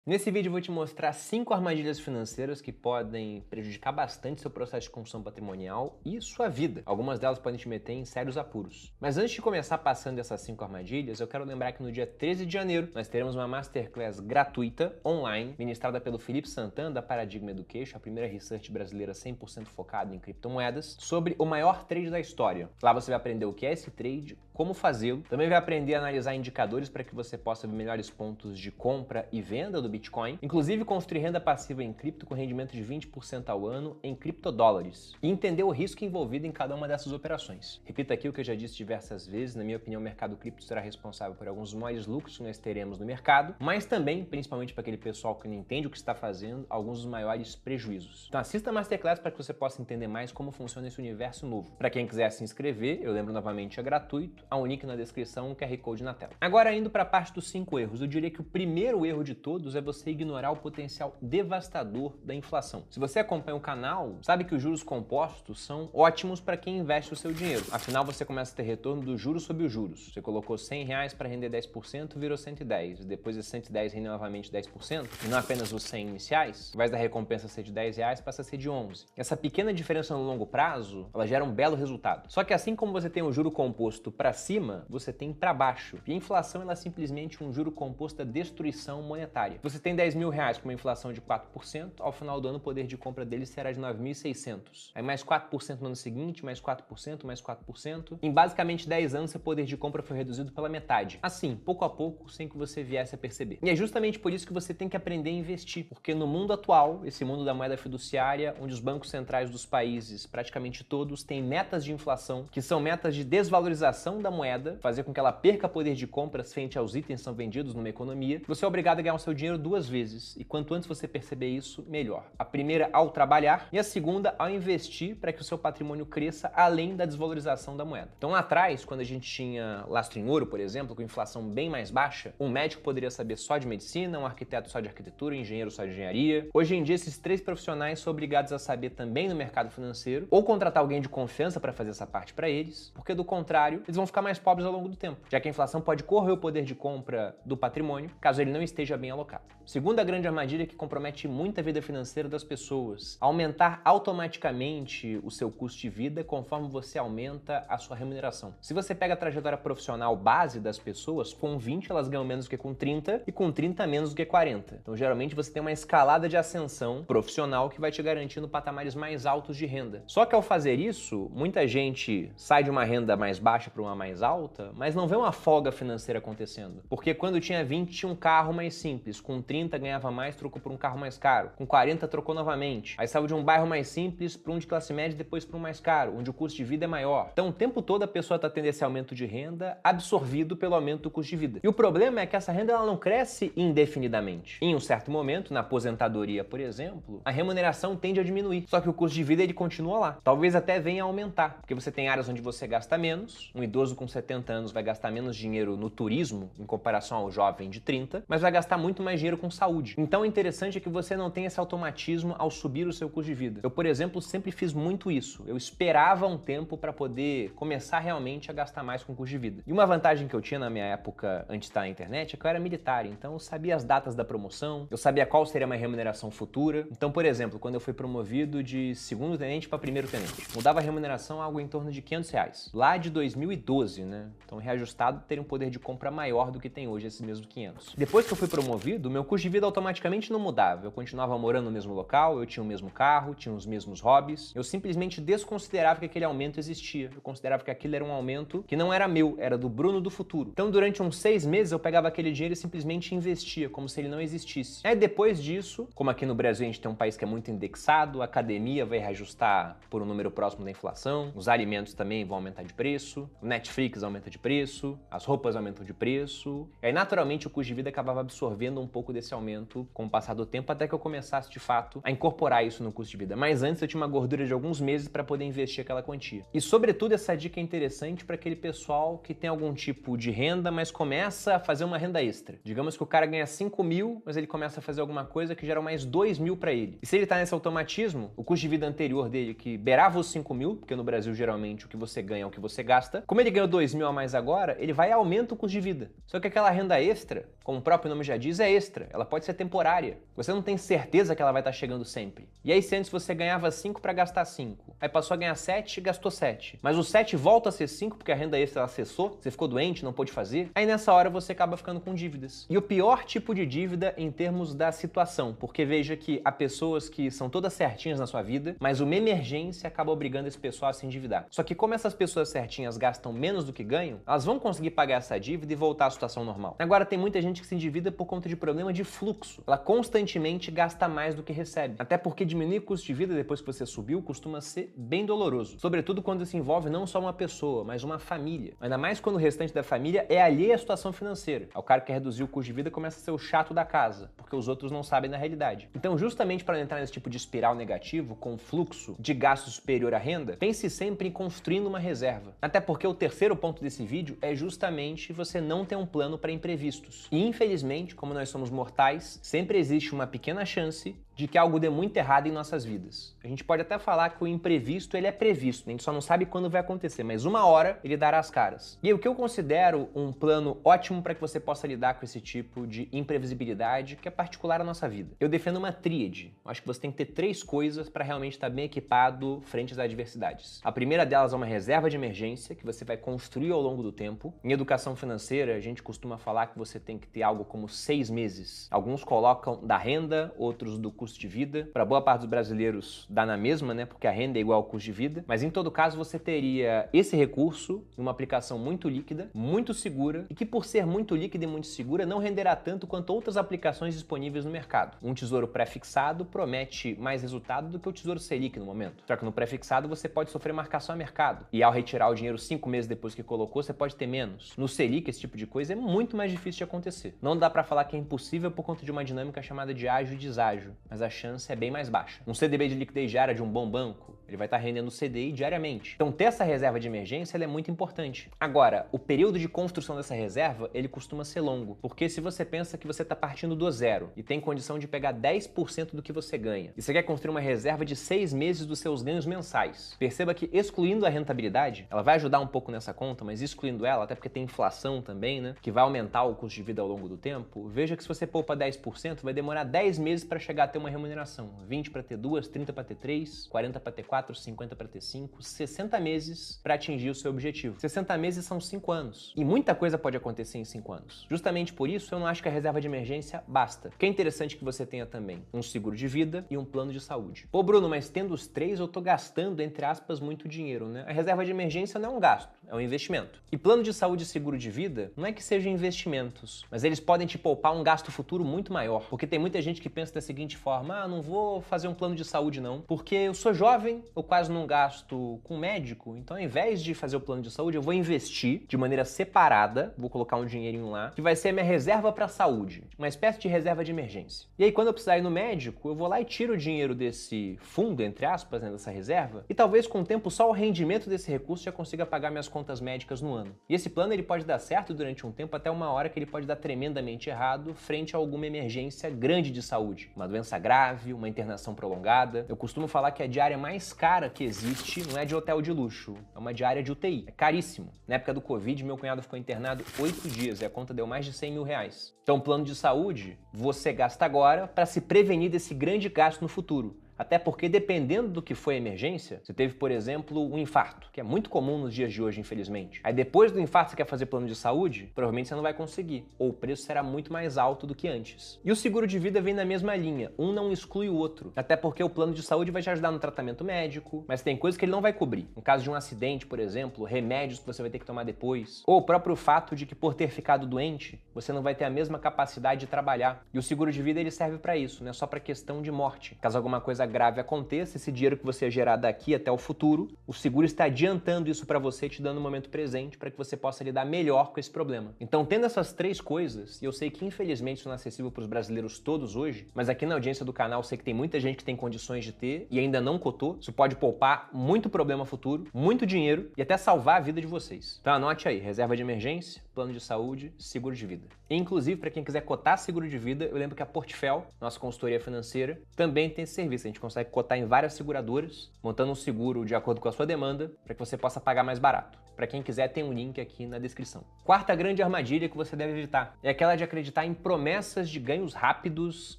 Nesse vídeo eu vou te mostrar 5 armadilhas financeiras que podem prejudicar bastante seu processo de construção patrimonial e sua vida. Algumas delas podem te meter em sérios apuros. Mas antes de começar passando essas 5 armadilhas, eu quero lembrar que no dia 13 de janeiro nós teremos uma Masterclass gratuita, online, ministrada pelo Felipe Santana, da Paradigma Education, a primeira research brasileira 100% focada em criptomoedas, sobre o maior trade da história. Lá você vai aprender o que é esse trade, como fazê-lo, também vai aprender a analisar indicadores para que você possa ver melhores pontos de compra e venda do Bitcoin, inclusive construir renda passiva em cripto com rendimento de 20% ao ano em criptodólares e entender o risco envolvido em cada uma dessas operações. Repito aqui o que eu já disse diversas vezes, na minha opinião o mercado cripto será responsável por alguns dos maiores lucros que nós teremos no mercado, mas também, principalmente para aquele pessoal que não entende o que está fazendo, alguns dos maiores prejuízos. Então assista a Masterclass para que você possa entender mais como funciona esse universo novo. Para quem quiser se inscrever, eu lembro novamente, é gratuito, há um link na descrição, um QR Code na tela. Agora indo para a parte dos 5 erros, eu diria que o primeiro erro de todos é você ignorar o potencial devastador da inflação. Se você acompanha o canal, sabe que os juros compostos são ótimos para quem investe o seu dinheiro. Afinal, você começa a ter retorno dos juros sobre os juros. Você colocou R$100 para render 10%, virou 110. Depois de 110 rende novamente 10%, e não apenas os 100 iniciais, ao invés da recompensa ser de R$10, passa a ser de 11. Essa pequena diferença no longo prazo, ela gera um belo resultado. Só que assim como você tem o juro composto para cima, você tem para baixo. E a inflação ela é simplesmente um juro composto da destruição monetária. Você tem R$10.000 com uma inflação de 4%, ao final do ano o poder de compra dele será de 9.600. Aí mais 4% no ano seguinte, mais 4%, mais 4%. Em basicamente 10 anos, seu poder de compra foi reduzido pela metade. Assim, pouco a pouco, sem que você viesse a perceber. E é justamente por isso que você tem que aprender a investir, porque no mundo atual, esse mundo da moeda fiduciária, onde os bancos centrais dos países, praticamente todos, têm metas de inflação, que são metas de desvalorização da moeda, fazer com que ela perca poder de compra frente aos itens que são vendidos numa economia, você é obrigado a ganhar o seu dinheiro 2 vezes. E quanto antes você perceber isso, melhor. A primeira ao trabalhar e a segunda ao investir para que o seu patrimônio cresça além da desvalorização da moeda. Então lá atrás, quando a gente tinha lastro em ouro, por exemplo, com inflação bem mais baixa, um médico poderia saber só de medicina, um arquiteto só de arquitetura, um engenheiro só de engenharia. Hoje em dia, esses 3 profissionais são obrigados a saber também no mercado financeiro ou contratar alguém de confiança para fazer essa parte para eles, porque do contrário, eles vão ficar mais pobres ao longo do tempo, já que a inflação pode corroer o poder de compra do patrimônio, caso ele não esteja bem alocado. Segunda grande armadilha que compromete muito a vida financeira das pessoas: aumentar automaticamente o seu custo de vida conforme você aumenta a sua remuneração. Se você pega a trajetória profissional base das pessoas, com 20 elas ganham menos do que com 30 e com 30 menos do que 40. Então geralmente você tem uma escalada de ascensão profissional que vai te garantindo patamares mais altos de renda. Só que ao fazer isso, muita gente sai de uma renda mais baixa para uma mais alta, mas não vê uma folga financeira acontecendo. Porque quando tinha 20 tinha um carro mais simples, com 30 ganhava mais, trocou por um carro mais caro, com 40 trocou novamente. Aí saiu de um bairro mais simples para um de classe média e depois para um mais caro, onde o custo de vida é maior. Então o tempo todo a pessoa está tendo esse aumento de renda absorvido pelo aumento do custo de vida. E o problema é que essa renda ela não cresce indefinidamente. Em um certo momento, na aposentadoria, por exemplo, a remuneração tende a diminuir, só que o custo de vida ele continua lá. Talvez até venha a aumentar, porque você tem áreas onde você gasta menos, um idoso com 70 anos vai gastar menos dinheiro no turismo em comparação ao jovem de 30, mas vai gastar muito mais dinheiro com saúde. Então o interessante é que você não tem esse automatismo ao subir o seu custo de vida. Eu, por exemplo, sempre fiz muito isso. Eu esperava um tempo para poder começar realmente a gastar mais com custo de vida. E uma vantagem que eu tinha na minha época antes de estar na internet é que eu era militar, então eu sabia as datas da promoção, eu sabia qual seria a minha remuneração futura. Então, por exemplo, quando eu fui promovido de segundo tenente para primeiro tenente, mudava a remuneração algo em torno de R$500. Lá de 2012, né? Então, reajustado, teria um poder de compra maior do que tem hoje esses mesmos 500. Depois que eu fui promovido, meu custo de vida automaticamente não mudava. Eu continuava morando no mesmo local, eu tinha o mesmo carro, tinha os mesmos hobbies. Eu simplesmente desconsiderava que aquele aumento existia. Eu considerava que aquilo era um aumento que não era meu, era do Bruno do futuro. Então, durante uns 6 meses, eu pegava aquele dinheiro e simplesmente investia, como se ele não existisse. Aí, depois disso, como aqui no Brasil a gente tem um país que é muito indexado, a academia vai reajustar por um número próximo da inflação, os alimentos também vão aumentar de preço, o Netflix aumenta de preço, as roupas aumentam de preço. E aí, naturalmente, o custo de vida acabava absorvendo um pouco desse aumento com o passar do tempo, até que eu começasse, de fato, a incorporar isso no custo de vida. Mas antes eu tinha uma gordura de alguns meses para poder investir aquela quantia. E, sobretudo, essa dica é interessante para aquele pessoal que tem algum tipo de renda, mas começa a fazer uma renda extra. Digamos que o cara ganha 5 mil, mas ele começa a fazer alguma coisa que gera mais 2 mil para ele. E se ele tá nesse automatismo, o custo de vida anterior dele, que beirava os 5 mil, porque no Brasil, geralmente, o que você ganha é o que você gasta, como ele ganha ganhou 2 mil a mais agora, ele vai e aumenta o custo de vida. Só que aquela renda extra, como o próprio nome já diz, é extra. Ela pode ser temporária. Você não tem certeza que ela vai estar chegando sempre. E aí se antes você ganhava 5 para gastar 5, aí passou a ganhar 7 e gastou 7. Mas o 7 volta a ser 5 porque a renda extra ela cessou, você ficou doente, não pôde fazer. Aí nessa hora você acaba ficando com dívidas. E o pior tipo de dívida em termos da situação, porque veja que há pessoas que são todas certinhas na sua vida, mas uma emergência acaba obrigando esse pessoal a se endividar. Só que como essas pessoas certinhas gastam menos do que ganham, elas vão conseguir pagar essa dívida e voltar à situação normal. Agora tem muita gente que se endivida por conta de problema de fluxo. Ela constantemente gasta mais do que recebe. Até porque diminuir o custo de vida depois que você subiu costuma ser bem doloroso. Sobretudo quando se envolve não só uma pessoa, mas uma família. Ainda mais quando o restante da família é alheio à situação financeira. O cara que quer reduzir o custo de vida começa a ser o chato da casa, porque os outros não sabem na realidade. Então, justamente para não entrar nesse tipo de espiral negativo, com fluxo de gasto superior à renda, pense sempre em construindo uma reserva. Até porque o terceiro ponto desse vídeo é justamente você não ter um plano para imprevistos. E infelizmente, como nós somos mortais, sempre existe uma pequena chance de que algo dê muito errado em nossas vidas. A gente pode até falar que o imprevisto ele é previsto, a gente só não sabe quando vai acontecer, mas uma hora ele dará as caras. E aí, o que eu considero um plano ótimo para que você possa lidar com esse tipo de imprevisibilidade que é particular à nossa vida. Eu defendo uma tríade. Eu acho que você tem que ter 3 coisas para realmente estar bem equipado frente às adversidades. A primeira delas é uma reserva de emergência que você vai construir ao longo do tempo. Em educação financeira, a gente costuma falar que você tem que ter algo como 6 meses. Alguns colocam da renda, outros do custo de vida. Para boa parte dos brasileiros dá na mesma, né? Porque a renda é igual ao custo de vida. Mas em todo caso você teria esse recurso em uma aplicação muito líquida, muito segura e que por ser muito líquida e muito segura não renderá tanto quanto outras aplicações disponíveis no mercado. Um tesouro pré-fixado promete mais resultado do que o tesouro Selic no momento. Só que no pré-fixado você pode sofrer marcação a mercado e ao retirar o dinheiro 5 meses depois que colocou você pode ter menos. No Selic esse tipo de coisa é muito mais difícil de acontecer. Não dá para falar que é impossível por conta de uma dinâmica chamada de ágio e deságio, mas a chance é bem mais baixa. Um CDB de liquidez diária de um bom banco, ele vai estar rendendo CDI diariamente. Então ter essa reserva de emergência ela é muito importante. Agora, o período de construção dessa reserva, ele costuma ser longo, porque se você pensa que você está partindo do zero e tem condição de pegar 10% do que você ganha, e você quer construir uma reserva de 6 meses dos seus ganhos mensais, perceba que excluindo a rentabilidade, ela vai ajudar um pouco nessa conta, mas excluindo ela, até porque tem inflação também, né, que vai aumentar o custo de vida ao longo do tempo, veja que se você poupa 10%, vai demorar 10 meses para chegar a ter uma remuneração. 20 para ter 2, 30 para ter 3, 40 para ter 4, 50 para ter 5, 60 meses para atingir o seu objetivo. 60 meses são 5 anos. E muita coisa pode acontecer em 5 anos. Justamente por isso, eu não acho que a reserva de emergência basta. Porque é interessante que você tenha também um seguro de vida e um plano de saúde. Pô, Bruno, mas tendo os 3, eu tô gastando, entre aspas, muito dinheiro, né? A reserva de emergência não é um gasto, é um investimento. E plano de saúde e seguro de vida não é que sejam investimentos, mas eles podem te poupar um gasto futuro muito maior. Porque tem muita gente que pensa da seguinte forma: não vou fazer um plano de saúde não, porque eu sou jovem, eu quase não gasto com médico, então ao invés de fazer o plano de saúde, eu vou investir de maneira separada, vou colocar um dinheirinho lá, que vai ser a minha reserva para saúde, uma espécie de reserva de emergência. E aí quando eu precisar ir no médico, eu vou lá e tiro o dinheiro desse fundo, entre aspas, né, dessa reserva, e talvez com o tempo só o rendimento desse recurso já consiga pagar minhas contas médicas no ano. E esse plano ele pode dar certo durante um tempo, até uma hora que ele pode dar tremendamente errado frente a alguma emergência grande de saúde, uma doença grave, uma internação prolongada. Eu costumo falar que a diária mais cara que existe não é de hotel de luxo, é uma diária de UTI. É caríssimo. Na época do Covid, meu cunhado ficou internado 8 dias e a conta deu mais de 100 mil reais. Então, plano de saúde, você gasta agora para se prevenir desse grande gasto no futuro. Até porque, dependendo do que foi a emergência, você teve, por exemplo, um infarto, que é muito comum nos dias de hoje, infelizmente. Aí depois do infarto você quer fazer plano de saúde, provavelmente você não vai conseguir, ou o preço será muito mais alto do que antes. E o seguro de vida vem na mesma linha, um não exclui o outro. Até porque o plano de saúde vai te ajudar no tratamento médico, mas tem coisas que ele não vai cobrir. No caso de um acidente, por exemplo, remédios que você vai ter que tomar depois, ou o próprio fato de que por ter ficado doente, você não vai ter a mesma capacidade de trabalhar. E o seguro de vida ele serve para isso, não é só para questão de morte. Caso alguma coisa grave aconteça, esse dinheiro que você gerar daqui até o futuro, o seguro está adiantando isso para você, te dando um momento presente para que você possa lidar melhor com esse problema. Então, tendo essas 3 coisas, e eu sei que infelizmente isso não é acessível para os brasileiros todos hoje, mas aqui na audiência do canal eu sei que tem muita gente que tem condições de ter e ainda não cotou, isso pode poupar muito problema futuro, muito dinheiro e até salvar a vida de vocês. Então anote aí, reserva de emergência, plano de saúde, seguro de vida. E, inclusive, para quem quiser cotar seguro de vida, eu lembro que a Portfel, nossa consultoria financeira, também tem esse serviço. A gente consegue cotar em várias seguradoras, montando um seguro de acordo com a sua demanda, para que você possa pagar mais barato. Para quem quiser, tem um link aqui na descrição. Quarta grande armadilha que você deve evitar é aquela de acreditar em promessas de ganhos rápidos,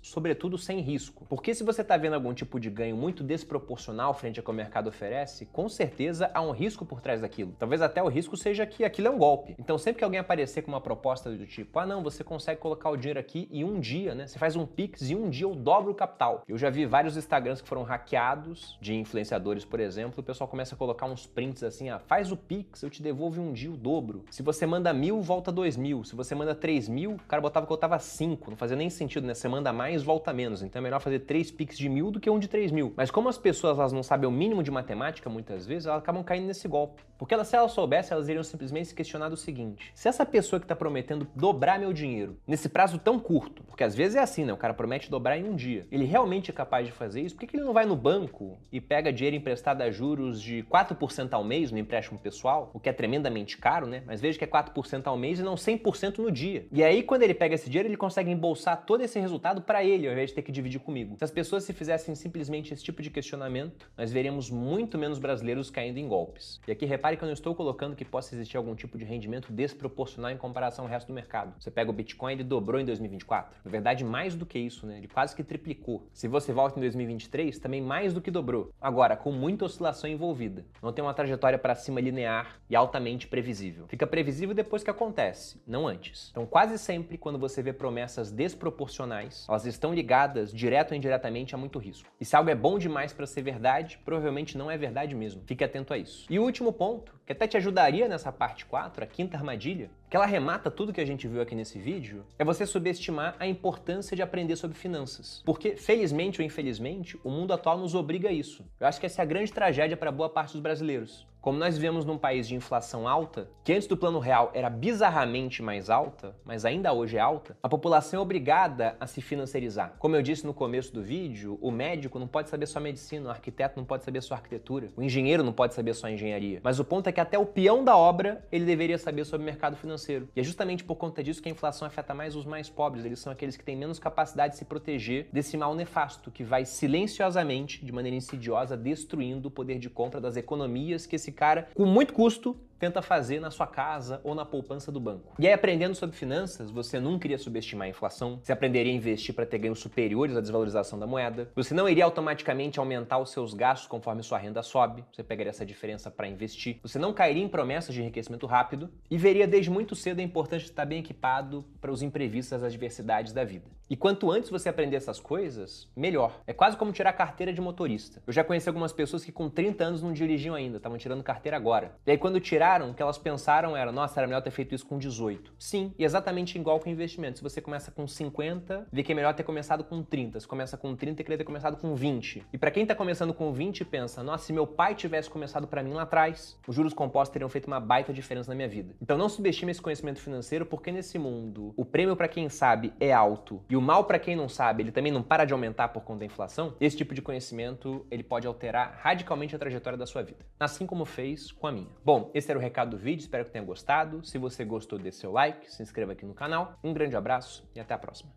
sobretudo sem risco. Porque se você está vendo algum tipo de ganho muito desproporcional frente ao que o mercado oferece, com certeza há um risco por trás daquilo. Talvez até o risco seja que aquilo é um golpe. Então sempre que alguém aparecer com uma proposta do tipo, ah não, você consegue colocar o dinheiro aqui e um dia, né? Você faz um Pix e um dia eu dobro o capital. Eu já vi vários Instagrams que foram hackeados, de influenciadores, por exemplo, o pessoal começa a colocar uns prints assim, ah, faz o Pix, eu te devolvo em um dia o dobro. Se você manda 1.000, volta 2.000. Se você manda 3.000, o cara botava que eu tava 5. Não fazia nem sentido, né? Você manda mais, volta menos. Então é melhor fazer 3 Pix de 1.000 do que um de 3.000. Mas como as pessoas elas não sabem o mínimo de matemática, muitas vezes, elas acabam caindo nesse golpe. Porque se elas soubessem, elas iriam simplesmente se questionar do seguinte: se essa pessoa que está prometendo dobrar meu dinheiro nesse prazo tão curto, porque às vezes é assim, né? O cara promete dobrar em um dia. Ele realmente é capaz de fazer isso? Por que ele não vai no banco e pega dinheiro emprestado a juros de 4% ao mês no empréstimo pessoal, o que é tremendamente caro, né? Mas veja que é 4% ao mês e não 100% no dia. E aí, quando ele pega esse dinheiro, ele consegue embolsar todo esse resultado para ele, ao invés de ter que dividir comigo. Se as pessoas se fizessem simplesmente esse tipo de questionamento, nós veríamos muito menos brasileiros caindo em golpes. E aqui repare que eu não estou colocando que possa existir algum tipo de rendimento desproporcional em comparação ao resto do mercado. Você pega o Bitcoin, ele dobrou em 2024. Na verdade, mais do que isso, né? Ele quase que triplicou. Se você volta em 2023, também mais do que dobrou. Agora, com muita oscilação envolvida. Não tem uma trajetória para cima linear e altamente previsível. Fica previsível depois que acontece, não antes. Então, quase sempre, quando você vê promessas desproporcionais, elas estão ligadas, direto ou indiretamente, a muito risco. E se algo é bom demais para ser verdade, provavelmente não é verdade mesmo. Fique atento a isso. E o último ponto, que até te ajudaria nessa parte 4, a quinta armadilha, que ela remata tudo que a gente viu aqui nesse vídeo, é você subestimar a importância de aprender sobre finanças. Porque, felizmente ou infelizmente, o mundo atual nos obriga a isso. Eu acho que essa é a grande tragédia para boa parte dos brasileiros. Como nós vivemos num país de inflação alta, que antes do Plano Real era bizarramente mais alta, mas ainda hoje é alta, a população é obrigada a se financiarizar. Como eu disse no começo do vídeo, o médico não pode saber só medicina, o arquiteto não pode saber só arquitetura, o engenheiro não pode saber só engenharia. Mas o ponto é que até o peão da obra, ele deveria saber sobre o mercado financeiro. E é justamente por conta disso que a inflação afeta mais os mais pobres. Eles são aqueles que têm menos capacidade de se proteger desse mal nefasto, que vai silenciosamente, de maneira insidiosa, destruindo o poder de compra das economias que esse cara, com muito custo, tenta fazer na sua casa ou na poupança do banco. E aí, aprendendo sobre finanças, você nunca iria subestimar a inflação, você aprenderia a investir para ter ganhos superiores à desvalorização da moeda, você não iria automaticamente aumentar os seus gastos conforme sua renda sobe, você pegaria essa diferença para investir, você não cairia em promessas de enriquecimento rápido e veria desde muito cedo a importância de estar bem equipado para os imprevistos, as adversidades da vida. E quanto antes você aprender essas coisas, melhor. É quase como tirar carteira de motorista. Eu já conheci algumas pessoas que com 30 anos não dirigiam ainda, estavam tirando carteira agora. E aí quando tiraram, o que elas pensaram era, nossa, era melhor ter feito isso com 18. Sim, e exatamente igual com investimento. Se você começa com 50, vê que é melhor ter começado com 30. Se começa com 30, queria ter começado com 20. E para quem tá começando com 20, pensa, nossa, se meu pai tivesse começado para mim lá atrás, os juros compostos teriam feito uma baita diferença na minha vida. Então não subestime esse conhecimento financeiro, porque nesse mundo, o prêmio para quem sabe é alto e o mal para quem não sabe, ele também não para de aumentar por conta da inflação. Esse tipo de conhecimento, ele pode alterar radicalmente a trajetória da sua vida, assim como fez com a minha. Bom, esse era o recado do vídeo, espero que tenha gostado. Se você gostou, dê seu like, se inscreva aqui no canal. Um grande abraço e até a próxima.